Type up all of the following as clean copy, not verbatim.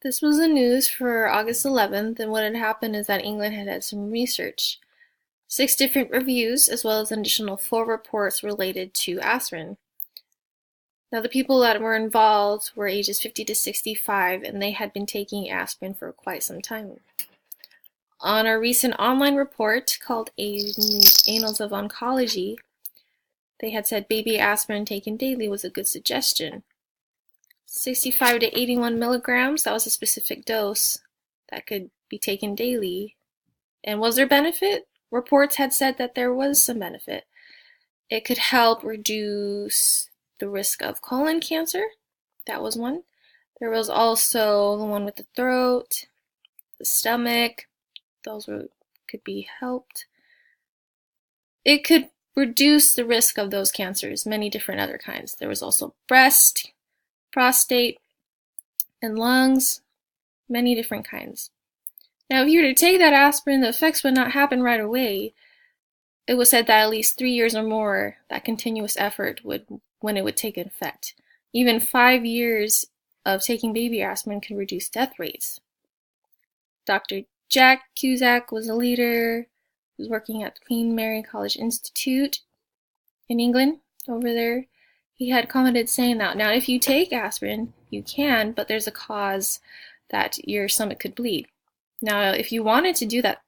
This was the news for August 11th, and what had happened is that England had had some research. 6 different reviews, as well as an additional 4 reports related to aspirin. Now, the people that were involved were ages 50 to 65, and they had been taking aspirin for quite some time. On a recent online report called Annals of Oncology, they had said baby aspirin taken daily was a good suggestion. 65 to 81 milligrams, that was a specific dose that could be taken daily. And was there benefit? Reports had said that there was some benefit. It could help reduce the risk of colon cancer. That was one. There was also the one with the throat, the stomach. Those could be helped. It could reduce the risk of those cancers, many different other kinds. There was also breast, prostate, and lungs, many different kinds. Now, if you were to take that aspirin, the effects would not happen right away. It was said that at least 3 years or more, that continuous effort when it would take effect. Even 5 years of taking baby aspirin can reduce death rates. Dr. Jack Cusack was a leader. He was working at the Queen Mary College Institute in England over there. He had commented saying that, now if you take aspirin, you can, but there's a cause that your stomach could bleed. Now, if you wanted to do that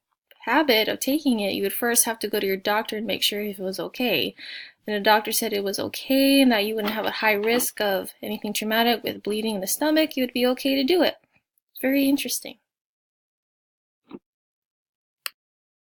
habit of taking it, you would first have to go to your doctor and make sure if it was okay. And the doctor said it was okay and that you wouldn't have a high risk of anything traumatic with bleeding in the stomach, you would be okay to do it. It's very interesting.